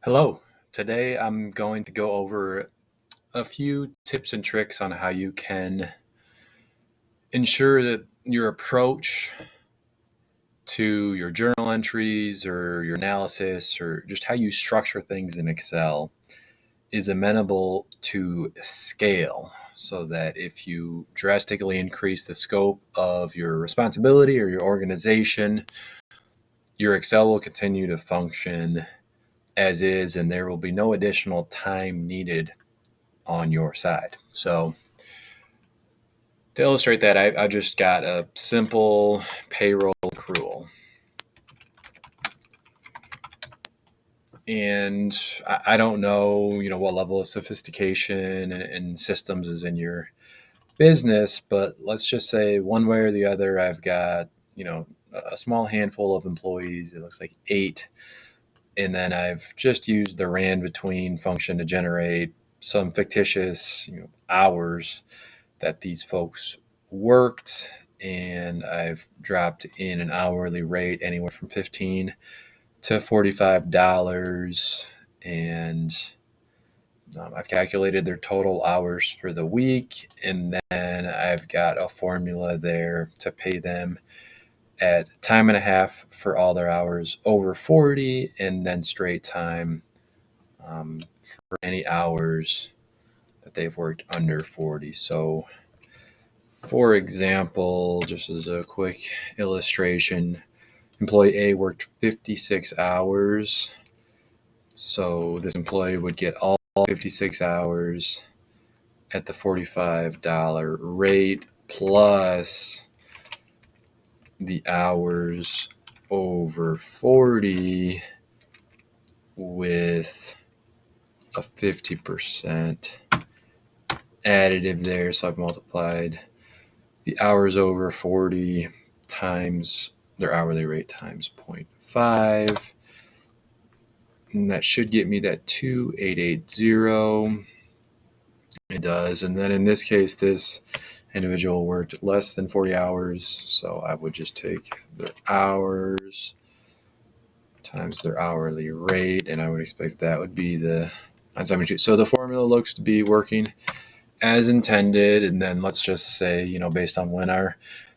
Hello. Today I'm going to go over a few tips and tricks on how you can ensure that your approach to your journal entries or your analysis or just how you structure things in Excel is amenable to scale so that if you drastically increase the scope of your responsibility or your organization, your Excel will continue to function as is and there will be no additional time needed on your side. So to illustrate that, I just got a simple payroll accrual. And I don't know, what level of sophistication and systems is in your business, but let's just say one way or the other, I've got, a small handful of employees. It looks like 8. And then I've just used the rand between function to generate some fictitious, hours that these folks worked, and I've dropped in an hourly rate anywhere from $15 to $45, and I've calculated their total hours for the week, and then I've got a formula there to pay them at time and a half for all their hours over 40, and then straight time for any hours that they've worked under 40. So for example, just as a quick illustration, employee A worked 56 hours. So this employee would get all 56 hours at the $45 rate plus the hours over 40 with a 50% additive there. So I've multiplied the hours over 40 times their hourly rate times 0.5. And that should get me that 2880. It does. And then in this case, this individual worked less than 40 hours. So I would just take their hours times their hourly rate. And I would expect that would be the 972. So the formula looks to be working as intended. And then let's just say, based on when our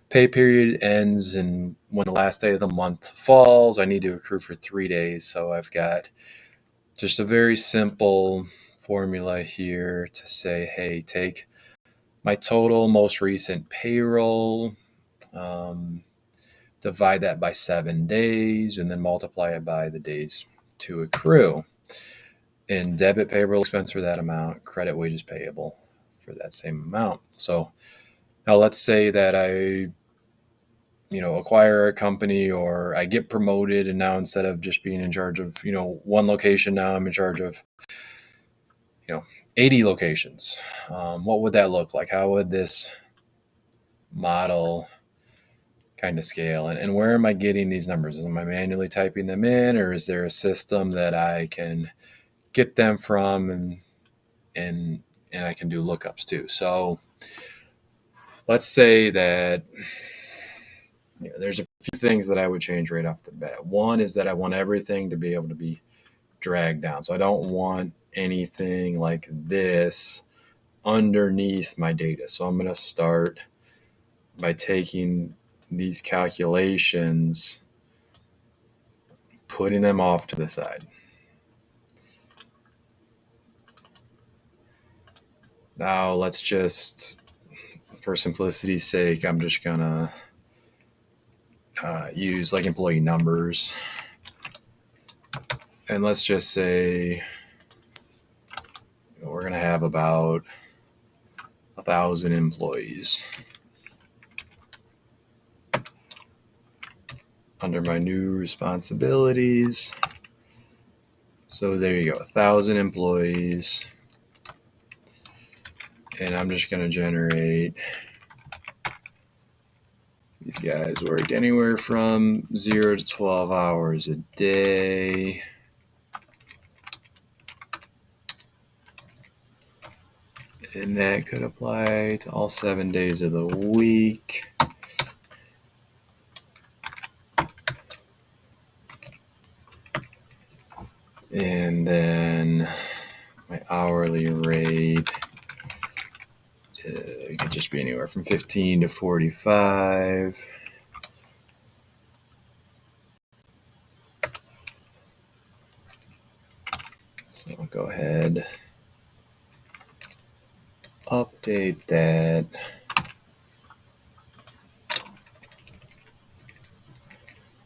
pay period ends and when the last day of the month falls, I need to accrue for 3 days. So I've got just a very simple formula here to say, hey, take my total most recent payroll, divide that by 7 days, and then multiply it by the days to accrue. And debit payroll expense for that amount, credit wages payable for that same amount. So now let's say that I acquire a company or I get promoted, and now instead of just being in charge of, one location, now I'm in charge of, 80 locations. What would that look like? How would this model kind of scale? And where am I getting these numbers? Am I manually typing them in, or is there a system that I can get them from and I can do lookups too? So let's say that there's a few things that I would change right off the bat. One is that I want everything to be able to be dragged down. So I don't want anything like this underneath my data. So I'm going to start by taking these calculations, putting them off to the side. Now let's just, for simplicity's sake, I'm just going to use like employee numbers. And let's just say we're going to have about 1,000 employees under my new responsibilities. So there you go, 1,000 employees. And I'm just going to generate, these guys worked anywhere from 0 to 12 hours a day. And that could apply to all 7 days of the week. And then my hourly rate, it could just be anywhere from 15 to 45. So I'll go ahead, update that.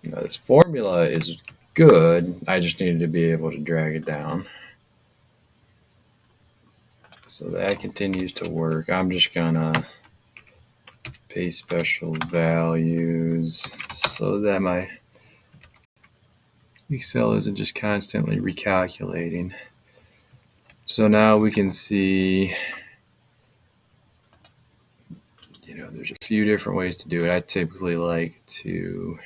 Now this formula is good. I just needed to be able to drag it down. So that continues to work. I'm just gonna paste special values so that my Excel isn't just constantly recalculating. So now we can see, there's a few different ways to do it. I typically like to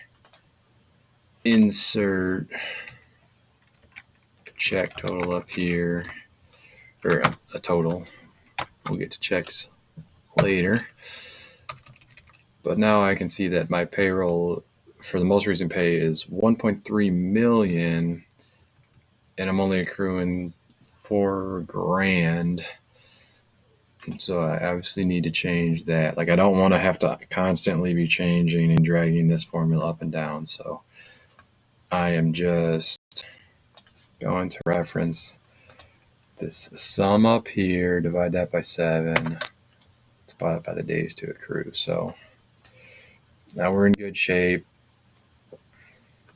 insert a check total up here, or a total. We'll get to checks later. But now I can see that my payroll for the most recent pay is 1.3 million, and I'm only accruing $4,000. So I obviously need to change that. Like, I don't want to have to constantly be changing and dragging this formula up and down. So I am just going to reference this sum up here, divide that by 7, divide it by the days to accrue. So now we're in good shape.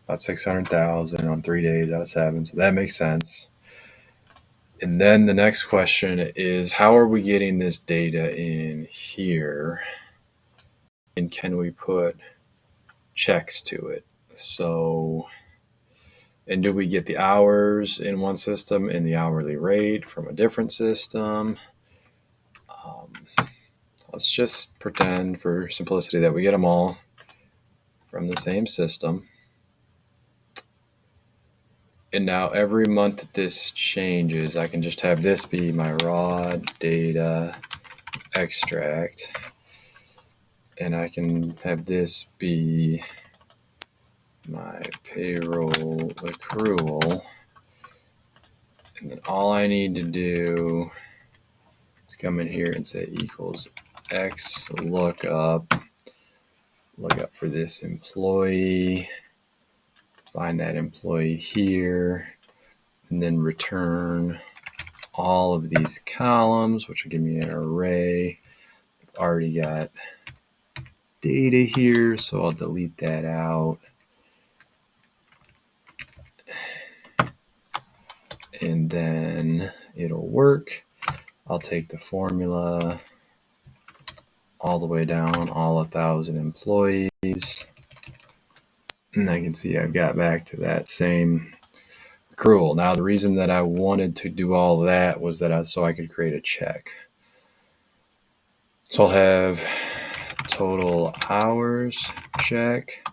About 600,000 on 3 days out of 7. So that makes sense. And then the next question is, how are we getting this data in here? And can we put checks to it? So, and do we get the hours in one system and the hourly rate from a different system? Let's just pretend for simplicity that we get them all from the same system. And now every month that this changes, I can just have this be my raw data extract. And I can have this be my payroll accrual. And then all I need to do is come in here and say equals X lookup for this employee, find that employee here, and then return all of these columns, which will give me an array. I've already got data here, so I'll delete that out. And then it'll work. I'll take the formula all the way down, all 1,000 employees. And I can see I've got back to that same accrual. Now, the reason that I wanted to do all of that was that so I could create a check. So I'll have total hours check.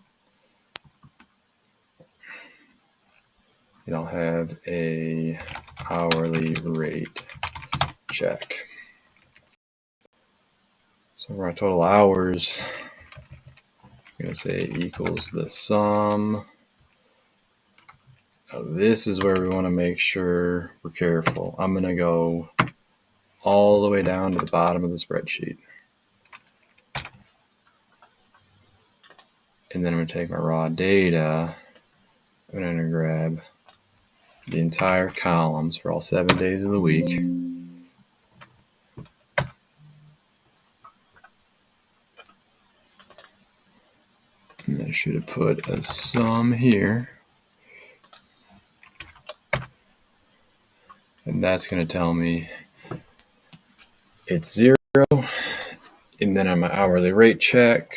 And I'll have a hourly rate check. So for our total hours, I'm going to say equals the sum. Now this is where we want to make sure we're careful. I'm going to go all the way down to the bottom of the spreadsheet. And then I'm going to take my raw data. I'm going to grab the entire columns for all 7 days of the week. And I should have put a sum here. And that's going to tell me it's 0. And then on my hourly rate check,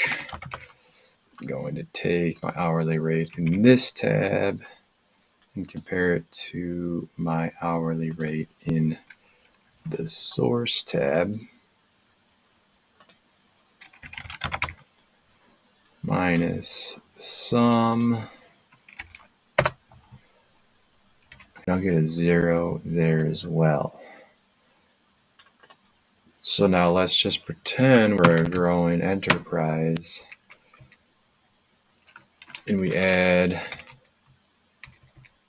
I'm going to take my hourly rate in this tab and compare it to my hourly rate in the source tab. Minus sum. And I'll get a 0 there as well. So now let's just pretend we're a growing enterprise and we add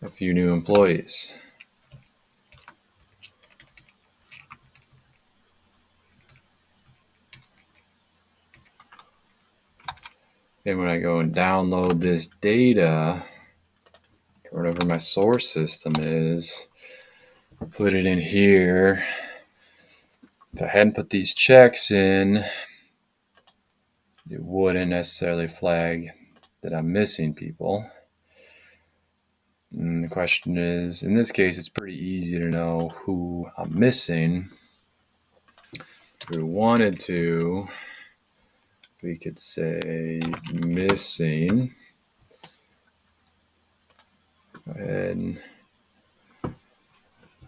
a few new employees. And when I go and download this data, whatever my source system is, put it in here. If I hadn't put these checks in, it wouldn't necessarily flag that I'm missing people. And the question is, in this case, it's pretty easy to know who I'm missing. If we wanted to, we could say missing. Go ahead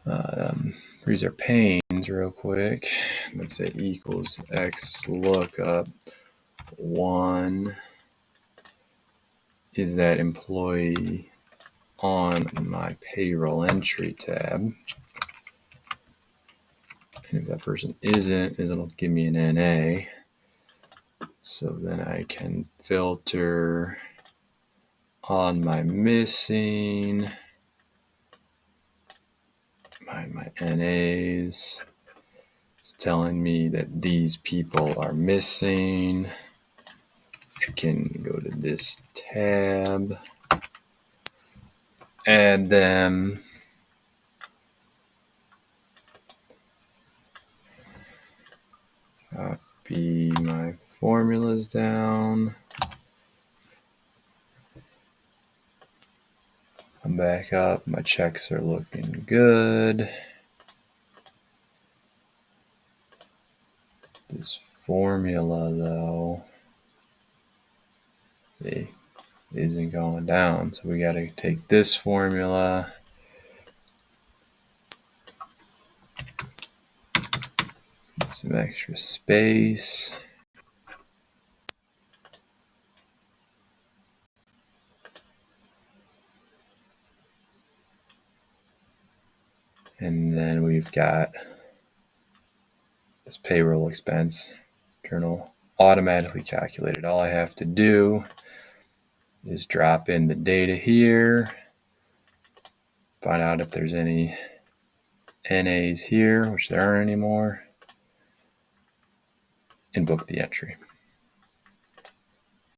and freeze our panes real quick. Let's say equals x lookup 1 is that employee on my payroll entry tab. And if that person isn't, it'll give me an NA. So then I can filter on my missing, my NAs. It's telling me that these people are missing. I can go to this tab, add them. Copy my formulas down. Come back up. My checks are looking good. This formula, though, it isn't going down. So we got to take this formula, some extra space. And then we've got this payroll expense journal automatically calculated. All I have to do is drop in the data here, find out if there's any NAs here, which there aren't anymore, and book the entry.